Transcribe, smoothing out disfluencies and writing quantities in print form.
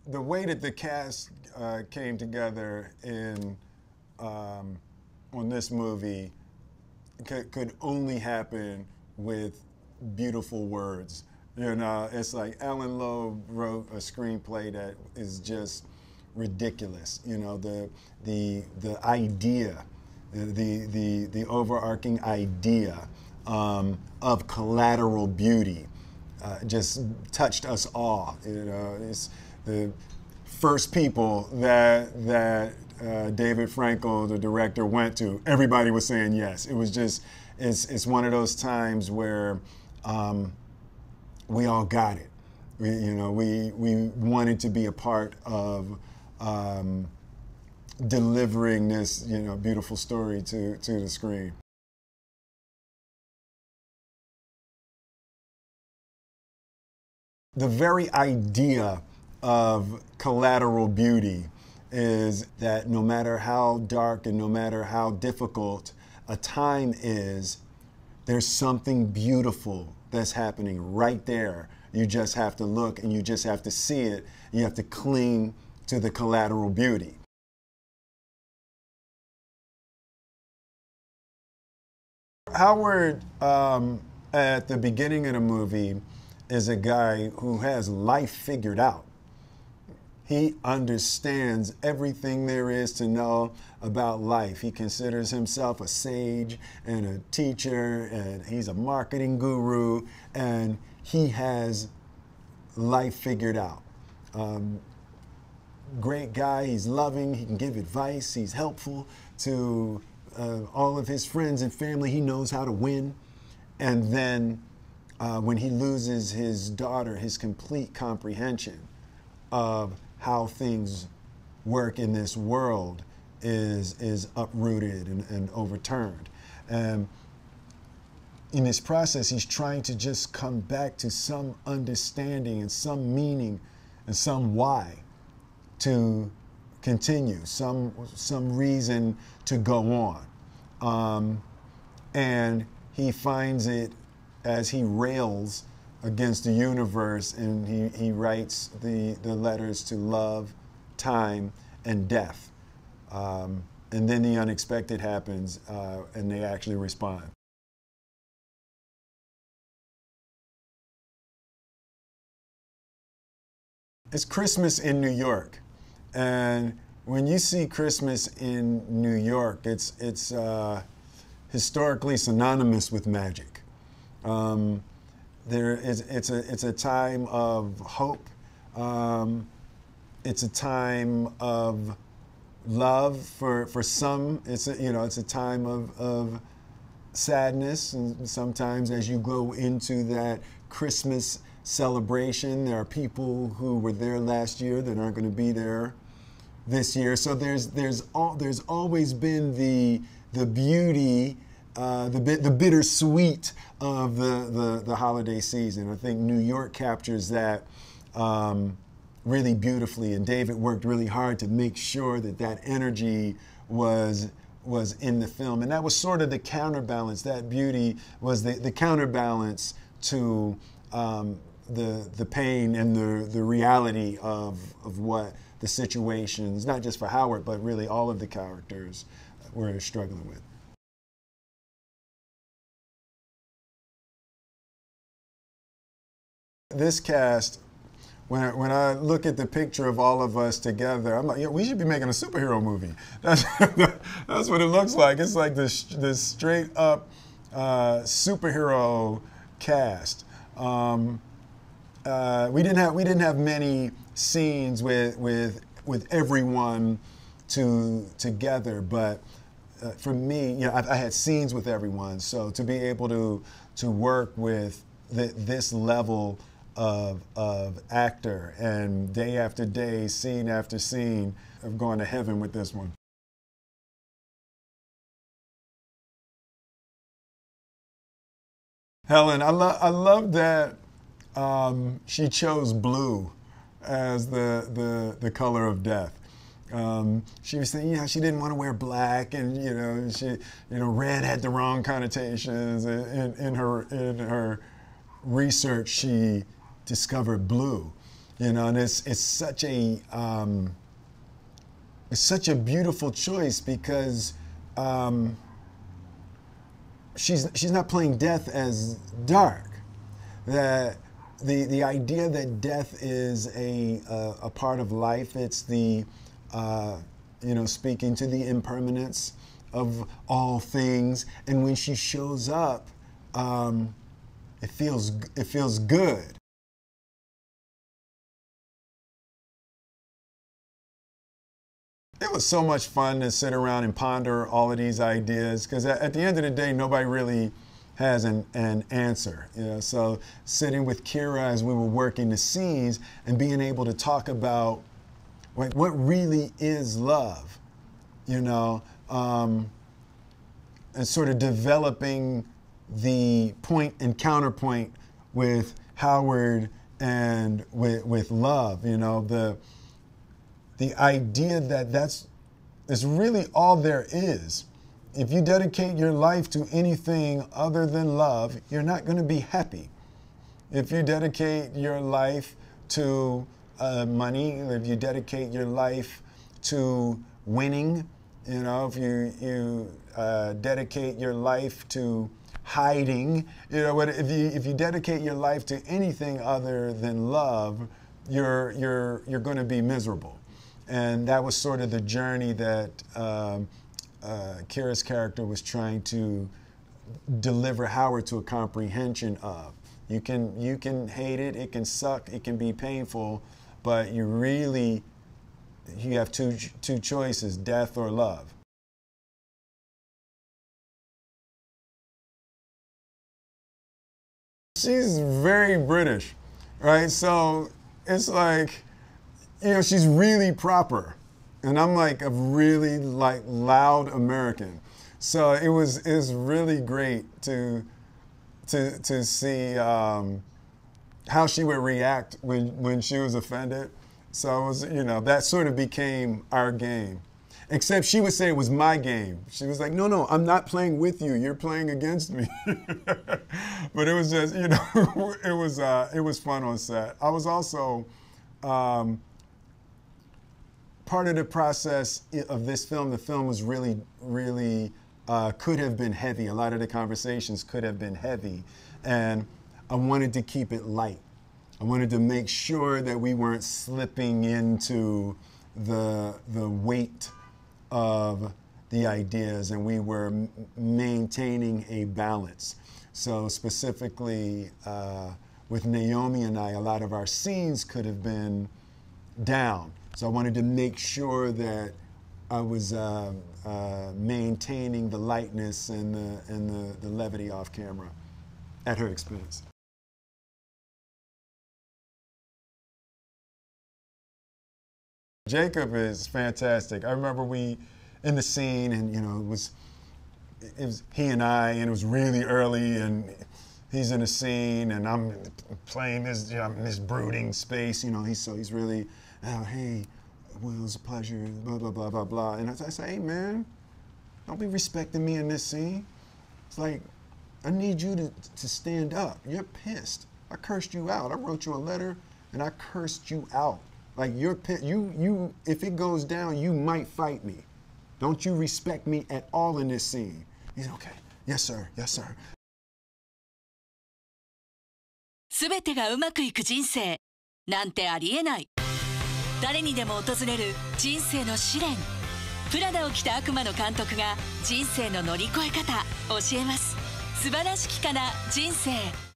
the way that the cast came together on this movie could only happen with beautiful words. You know, it's like Alan Lowe wrote a screenplay that is just ridiculous. You know, the idea, the overarching idea of collateral beauty just touched us all. You know, it's the first people that David Frankel, the director, went to. Everybody was saying yes. It was just, it's one of those times where we all got it. We wanted to be a part of delivering this, beautiful story to the screen. The very idea of collateral beauty is that no matter how dark and no matter how difficult a time is, there's something beautiful that's happening right there. You just have to look and you just have to see it. You have to cling to the collateral beauty. Howard, at the beginning of the movie, is a guy who has life figured out. He understands everything there is to know about life. He considers himself a sage and a teacher, and he's a marketing guru, and he has life figured out. Great guy, he's loving, he can give advice, he's helpful to all of his friends and family. He knows how to win. And then when he loses his daughter, his complete comprehension of how things work in this world is uprooted and overturned. And in this process, he's trying to just come back to some understanding and some meaning and some why to continue, some reason to go on. And he finds it as he rails against the universe, and he writes the letters to love, time, and death. And then the unexpected happens, and they actually respond. It's Christmas in New York, and when you see Christmas in New York, it's historically synonymous with magic. It's a time of hope. It's a time of love for some. It's a time of sadness, and sometimes as you go into that Christmas celebration, there are people who were there last year that aren't going to be there this year. So there's always been the beauty, the bittersweet of the holiday season. I think New York captures that really beautifully, and David worked really hard to make sure that energy was in the film, and that was sort of the counterbalance. That beauty was the counterbalance to the pain and the reality of what the situations, not just for Howard, but really all of the characters were struggling with. This cast, when I look at the picture of all of us together, I'm like, yeah, we should be making a superhero movie. That's what it looks like. It's like this straight up superhero cast. We didn't have many scenes with everyone together, but for me, I had scenes with everyone. So to be able to work with this level of actor, and day after day, scene after scene, I've gone to heaven with this one. Helen, I love that she chose blue as the color of death. She was saying, she didn't want to wear black, and red had the wrong connotations. In her research, she discovered blue, You know, and it's such a beautiful choice because she's not playing death as dark. That the idea that death is a part of life. It's the you know, speaking to the impermanence of all things, and when she shows up, it feels good. It was so much fun to sit around and ponder all of these ideas because at the end of the day, nobody really has an answer. You know? So sitting with Kira as we were working the scenes and being able to talk about like what really is love, you know, and sort of developing the point and counterpoint with Howard and with love, you know, the idea that that's really all there is. If you dedicate your life to anything other than love, you're not going to be happy. If you dedicate your life to money, if you dedicate your life to winning, you know, if you dedicate your life to hiding, you know, if you dedicate your life to anything other than love, you're going to be miserable. And that was sort of the journey that Kira's character was trying to deliver Howard to a comprehension of. You can hate it, it can suck, it can be painful, but you have two choices, death or love. She's very British, right? So it's like, you know, she's really proper. And I'm like a really like loud American. So it was really great to see how she would react when she was offended. So it was, you know, that sort of became our game. Except she would say it was my game. She was like, no, I'm not playing with you. You're playing against me. But it was just, you know, it was fun on set. I was also part of the process of this film. The film was really could have been heavy. A lot of the conversations could have been heavy, and I wanted to keep it light. I wanted to make sure that we weren't slipping into the weight of the ideas, and we were maintaining a balance. So specifically with Naomi and I, a lot of our scenes could have been down. So I wanted to make sure that I was maintaining the lightness and the levity off camera at her expense. Jacob is fantastic. I remember in the scene, and you know, it was he and I, and it was really early, and he's in a scene, and I'm playing this, you know, this brooding space. You know, he's really, oh, hey, well, it was a pleasure, blah blah blah blah blah. And I say, hey man, don't be respecting me in this scene. It's like, I need you to stand up. You're pissed. I cursed you out. I wrote you a letter, and I cursed you out. Like, you're pissed. You, if it goes down, you might fight me. Don't you respect me at all in this scene? He's okay. Yes, sir. Yes, sir. すべてがうまくいく人生なんてありえない。誰にでも訪れる人生の試練。プラダを着た悪魔の監督が人生の乗り越え方教えます。素晴らしきかな人生。